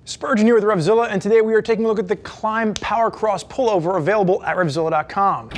Spurgeon here with RevZilla, and today we are taking a look at the Klim Powerxross Pullover available at RevZilla.com.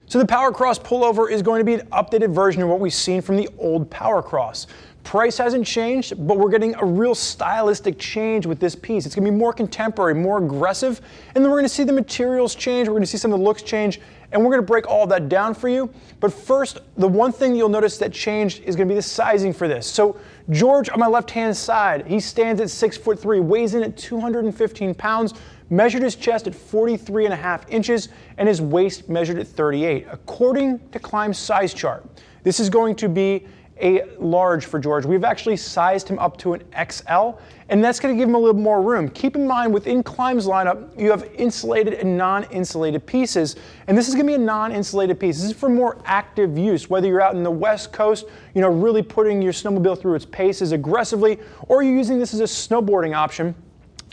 So the Powerxross Pullover is going to be an updated version of what we've seen from the old Powerxross. Price hasn't changed, but we're getting a real stylistic change with this piece. It's going to be more contemporary, more aggressive, and then we're going to see the materials change, we're going to see some of the looks change, and we're going to break all of that down for you. But first, the one thing you'll notice that changed is going to be the sizing for this. So George on my left-hand side, he stands at 6'3", weighs in at 215 pounds, measured his chest at 43.5 inches, and his waist measured at 38. According to Klim's size chart, this is going to be a large for George. We've actually sized him up to an XL, and that's going to give him a little more room. Keep in mind, within Klim's lineup, you have insulated and non-insulated pieces, and this is going to be a non-insulated piece. This is for more active use, whether you're out in the West Coast, really putting your snowmobile through its paces aggressively, or you're using this as a snowboarding option.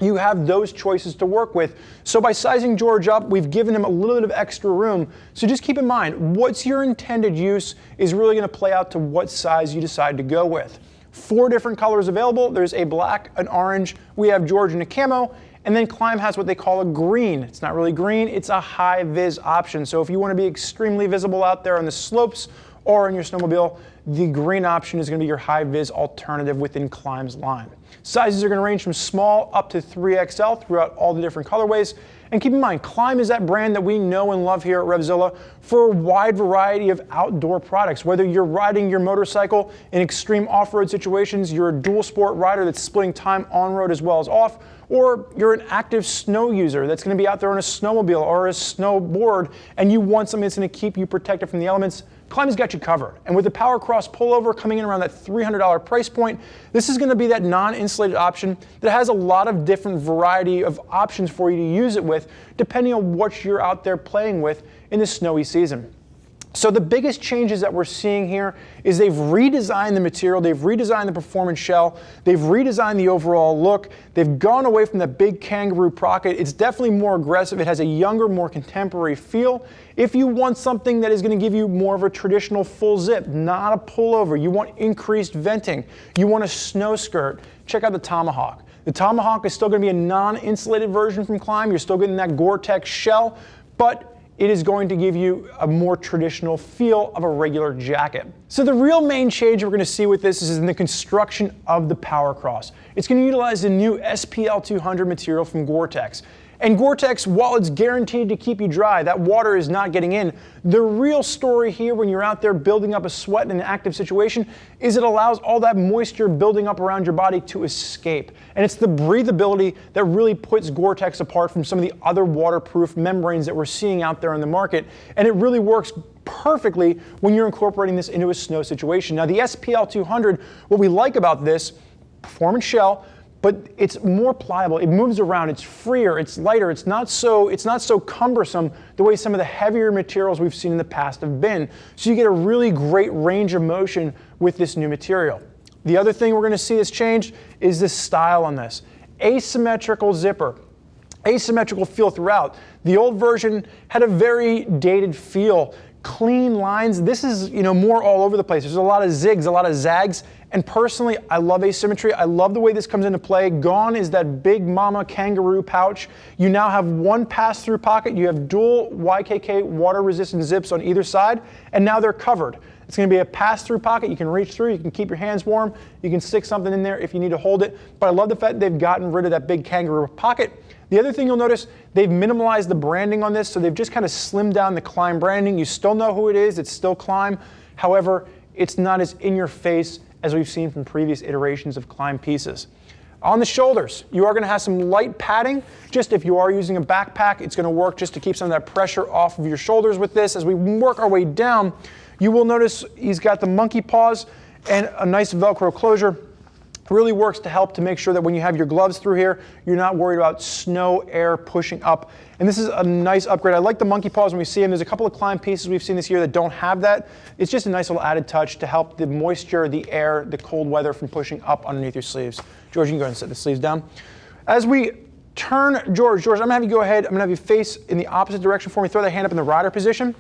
You have those choices to work with. So by sizing George up, we've given him a little bit of extra room. So just keep in mind, what's your intended use is really going to play out to what size you decide to go with. 4 different colors available. There's a black, an orange, we have George in a camo, and then Klim has what they call a green. It's not really green, it's a high-vis option. So if you want to be extremely visible out there on the slopes or in your snowmobile, the green option is going to be your high-vis alternative within Klim's line. Sizes are going to range from small up to 3XL throughout all the different colorways. And keep in mind, Klim is that brand that we know and love here at RevZilla for a wide variety of outdoor products. Whether you're riding your motorcycle in extreme off-road situations, you're a dual sport rider that's splitting time on-road as well as off, or you're an active snow user that's going to be out there on a snowmobile or a snowboard, and you want something that's going to keep you protected from the elements, Klim has got you covered. And with the Powerxross Pullover coming in around that $300 price point, this is going to be that non-insulated option that has a lot of different variety of options for you to use it with, depending on what you're out there playing with in the snowy season. So the biggest changes that we're seeing here is they've redesigned the material, they've redesigned the performance shell, they've redesigned the overall look, they've gone away from that big kangaroo pocket. It's definitely more aggressive, it has a younger, more contemporary feel. If you want something that is going to give you more of a traditional full zip, not a pullover, you want increased venting, you want a snow skirt, check out the Tomahawk. The Tomahawk is still going to be a non-insulated version from Klim, you're still getting that Gore-Tex shell, but it is going to give you a more traditional feel of a regular jacket. So the real main change we're going to see with this is in the construction of the Powerxross. It's going to utilize the new SPL 200 material from Gore-Tex. And Gore-Tex, while it's guaranteed to keep you dry, that water is not getting in. The real story here when you're out there building up a sweat in an active situation is it allows all that moisture building up around your body to escape. And it's the breathability that really puts Gore-Tex apart from some of the other waterproof membranes that we're seeing out there in the market. And it really works perfectly when you're incorporating this into a snow situation. Now the SPL 200, what we like about this, performance shell, but it's more pliable, it moves around, it's freer, it's lighter, it's not so cumbersome the way some of the heavier materials we've seen in the past have been. So you get a really great range of motion with this new material. The other thing we're going to see that's changed is the style on this. Asymmetrical zipper. Asymmetrical feel throughout. The old version had a very dated feel. Clean lines. This is more all over the place. There's a lot of zigs, a lot of zags, and personally I love asymmetry. I love the way this comes into play. Gone is that big mama kangaroo pouch. You now have one pass-through pocket. You have dual YKK water resistant zips on either side, and now they're covered. It's going to be a pass-through pocket. You can reach through, you can keep your hands warm, you can stick something in there if you need to hold it. But I love the fact they've gotten rid of that big kangaroo pocket. The other thing you'll notice, they've minimalized the branding on this, so they've just kind of slimmed down the Klim branding. You still know who it is, it's still Klim. However, it's not as in your face as we've seen from previous iterations of Klim pieces. On the shoulders, you are going to have some light padding. Just if you are using a backpack, it's going to work just to keep some of that pressure off of your shoulders with this. As we work our way down, you will notice he's got the monkey paws and a nice Velcro closure. Really works to help to make sure that when you have your gloves through here, you're not worried about snow air pushing up. And this is a nice upgrade. I like the monkey paws when we see them. There's a couple of Klim pieces we've seen this year that don't have that. It's just a nice little added touch to help the moisture, the air, the cold weather from pushing up underneath your sleeves. George, you can go ahead and set the sleeves down. As we turn George, I'm gonna have you go ahead, I'm gonna have you face in the opposite direction for me. Throw that hand up in the rider position.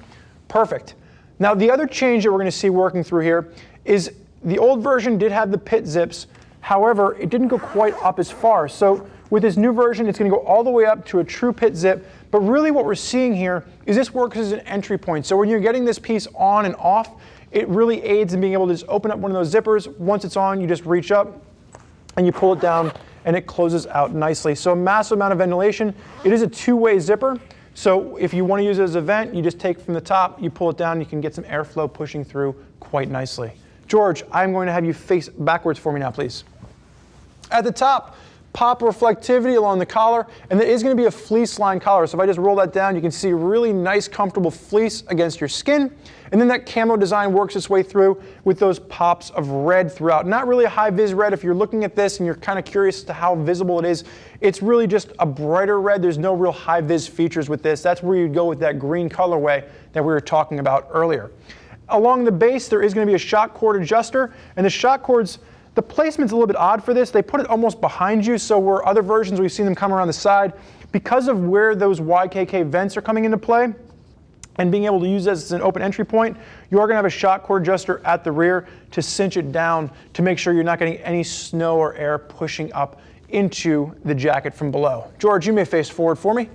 Perfect. Now the other change that we're gonna see working through here is The old version did have the pit zips, however, it didn't go quite up as far. So with this new version, it's going to go all the way up to a true pit zip. But really what we're seeing here is this works as an entry point. So when you're getting this piece on and off, it really aids in being able to just open up one of those zippers. Once it's on, you just reach up and you pull it down and it closes out nicely. So a massive amount of ventilation. It is a two-way zipper. So if you want to use it as a vent, you just take it from the top, you pull it down, you can get some airflow pushing through quite nicely. George, I'm going to have you face backwards for me now, please. At the top, pop reflectivity along the collar, and there is going to be a fleece line collar. So if I just roll that down, you can see really nice, comfortable fleece against your skin. And then that camo design works its way through with those pops of red throughout. Not really a high-vis red. If you're looking at this and you're kind of curious as to how visible it is, it's really just a brighter red. There's no real high-vis features with this. That's where you'd go with that green colorway that we were talking about earlier. Along the base, there is going to be a shock cord adjuster, and the shock cords, the placement's a little bit odd for this. They put it almost behind you, so where other versions we've seen them come around the side, because of where those YKK vents are coming into play, and being able to use this as an open entry point, you are going to have a shock cord adjuster at the rear to cinch it down to make sure you're not getting any snow or air pushing up into the jacket from below. George, you may face forward for me.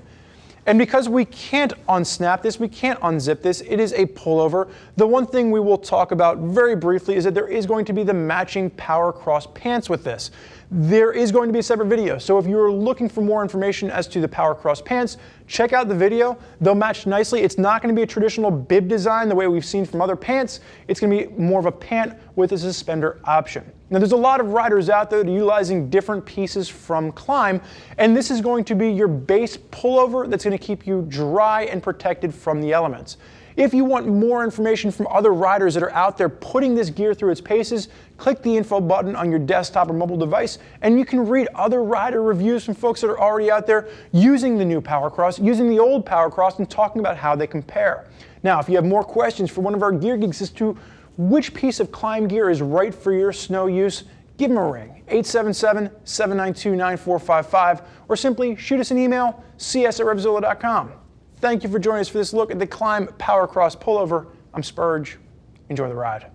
And because we can't unsnap this, we can't unzip this, it is a pullover. The one thing we will talk about very briefly is that there is going to be the matching Powerxross pants with this. There is going to be a separate video, so if you're looking for more information as to the Powerxross pants, check out the video. They'll match nicely. It's not going to be a traditional bib design the way we've seen from other pants. It's going to be more of a pant with a suspender option. Now there's a lot of riders out there that are utilizing different pieces from Klim, and this is going to be your base pullover that's going to keep you dry and protected from the elements. If you want more information from other riders that are out there putting this gear through its paces, click the info button on your desktop or mobile device, and you can read other rider reviews from folks that are already out there using the new Powerxross, using the old Powerxross, and talking about how they compare. Now, if you have more questions for one of our gear geeks as to which piece of Klim gear is right for your snow use, give them a ring, 877-792-9455, or simply shoot us an email, cs@RevZilla.com. Thank you for joining us for this look at the Klim Powerxross Pullover. I'm Spurge. Enjoy the ride.